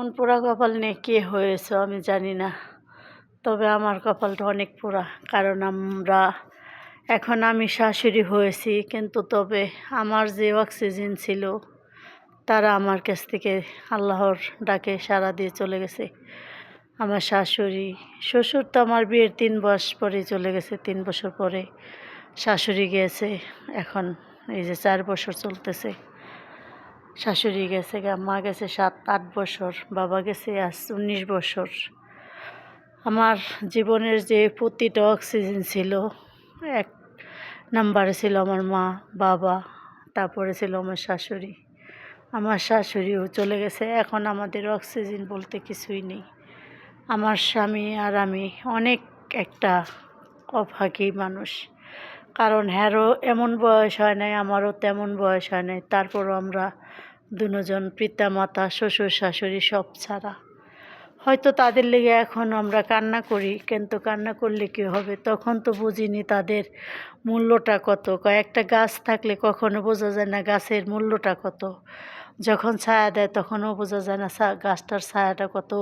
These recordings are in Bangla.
এমন পোড়া কপাল নিয়ে কে হয়েছে আমি জানি না, তবে আমার কপালটা অনেক পোড়া। কারণ আমি শাশুড়ি হয়েছি, কিন্তু তবে আমার যে অক্সিজেন ছিল তারা আমার কাছ থেকে আল্লাহর ডাকে সাড়া দিয়ে চলে গেছে। আমার শাশুড়ি, শ্বশুর তো আমার বিয়ের 3 মাস পরে চলে গেছে, 3 বছর পরে শাশুড়ি গিয়েছে। এখন এই যে 4 বছর চলতেছে, শাশুড়ি গেছে, মা গেছে 7-8 বছর, বাবা গেছে আজ 19 বছর। আমার জীবনের যে প্রতিটা অক্সিজেন ছিল, এক নাম্বারে ছিল আমার মা, বাবা, তারপরে ছিল আমার শাশুড়ি। আমার শাশুড়িও চলে গেছে, এখন আমাদের অক্সিজেন বলতে কিছুই নেই। আমার স্বামী আর আমি অনেক একটা অভাগী মানুষ। কারণ হ্যারও এমন বয়স হয় নাই, আমারও তেমন বয়স হয় নাই, তারপরও আমরা দুজন পিতা মাতা শ্বশুর শাশুড়ি সব ছাড়া। হয়তো তাদের লেগে এখন আমরা কান্না করি, কিন্তু কান্না করলে কী হবে? তখন তো বুঝিনি তাদের মূল্যটা কত। কয়েকটা গাছ থাকলে কখনো বোঝা যায় না গাছের মূল্যটা কত। যখন ছায়া দেয় তখনও বোঝা যায় না গাছটার ছায়াটা কত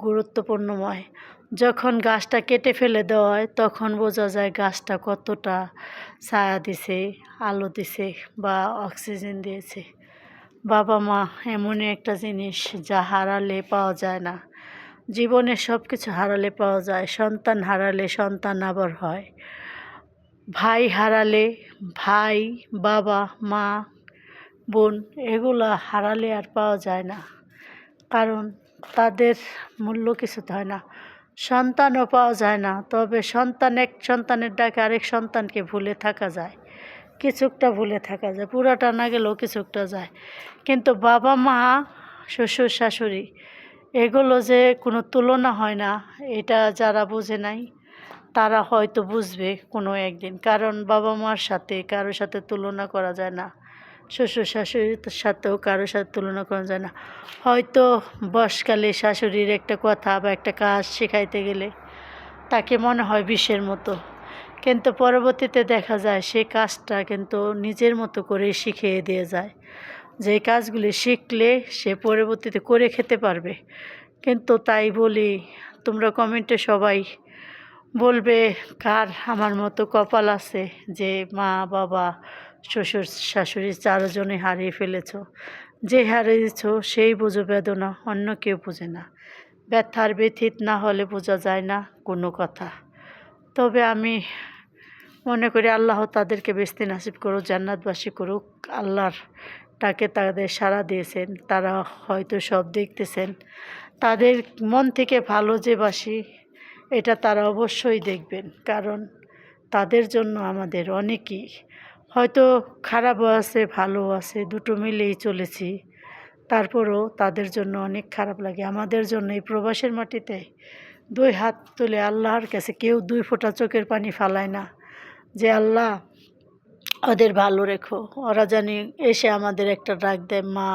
গুরুত্বপূর্ণময়। যখন গাছটা কেটে ফেলে দেওয়া হয় তখন বোঝা যায় গাছটা কতটা ছায়া দিছে, আলো দিছে বা অক্সিজেন দিয়েছে। বাবা মা এমনই একটা জিনিস যা হারালে পাওয়া যায় না। জীবনে সব কিছু হারালে পাওয়া যায়, সন্তান হারালে সন্তান আবার হয়, ভাই হারালে ভাই, বাবা, মা, বোন, এগুলা হারালে আর পাওয়া যায় না। কারণ তাদের মূল্য কিছুতে হয় না। সন্তানও পাওয়া যায় না, তবে এক সন্তানের ডাকে আরেক সন্তানকে ভুলে থাকা যায়, কিছুটা ভুলে থাকা যায়, পুরাটা না গেলেও কিছুটা যায়। কিন্তু বাবা মা, শ্বশুর শাশুড়ি, এগুলো যে কোনো তুলনা হয় না, এটা যারা বোঝে নাই তারা হয়তো বুঝবে কোনো একদিন। কারণ বাবা মার সাথে কারোর সাথে তুলনা করা যায় না, শ্বশুর শাশুড়ির সাথেও কারোর সাথে তুলনা করা যায় না। হয়তো বয়সকালে শাশুড়ির একটা কথা বা একটা কাজ শেখাইতে গেলে তাকে মনে হয় বিষের মতো, কিন্তু পরবর্তীতে দেখা যায় সে কাজটা কিন্তু নিজের মতো করে শিখিয়ে দিয়ে যায়। যে কাজগুলি শিখলে সে পরবর্তীতে করে খেতে পারবে। কিন্তু তাই বলি, তোমরা কমেন্টে সবাই বলবে কার আমার মতো কপাল আছে যে মা, বাবা, শ্বশুর শাশুড়ি 4জনই হারিয়ে ফেলেছ। যে হারিয়েছ সেই বোঝো বেদনা, অন্য কেউ বোঝে না। ব্যথার ব্যথিত না হলে বোঝা যায় না কোনো কথা। তবে আমি মনে করি আল্লাহ তাদেরকে বেস্তি নাসিব করুক, জান্নাতবাসী করুক। আল্লাহর ডাকে তাদের সাড়া দিয়েছেন, তারা হয়তো সব দেখতেছেন। তাদের মন থেকে ভালো যে বাসি এটা তারা অবশ্যই দেখবেন। কারণ তাদের জন্য আমাদের অনেকই, হয়তো খারাপও আছে ভালোও আছে, দুটো মিলেই চলেছি। তারপরও তাদের জন্য অনেক খারাপ লাগে। আমাদের জন্য এই প্রবাসের মাটিতে 2 হাত তুলে আল্লাহর কাছে কেউ 2 ফোঁটা চোখের পানি ফালায় না যে আল্লাহ ওদের ভালো রেখো। ওরা জানি এসে আমাদের একটা ডাক দেয় মা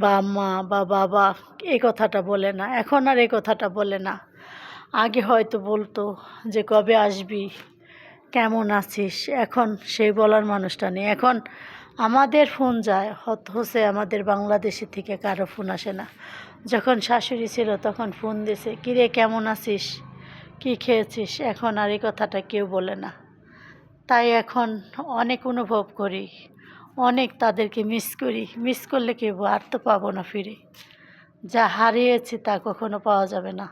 বা আম্মা বা বাবা, এই কথাটা বলে না। এখন আর এই কথাটা বলে না। আগে হয়তো বলতো যে কবে আসবি, কেমন আছিস। এখন সেই বলার মানুষটা নেই। এখন আমাদের ফোন যায়, হচ্ছে আমাদের বাংলাদেশি থেকে কারো ফোন আসে না। যখন শাশুড়ি ছিল তখন ফোন দিছে, কিরে কেমন আছিস, কি খেয়েছিস। এখন আর এই কথাটা কেউ বলে না। তাই এখন অনেক অনুভব করি, অনেক তাদেরকে মিস করলে কেউ আর তো পাবো না ফিরে। যা হারিয়েছি তা কখনো পাওয়া যাবে না।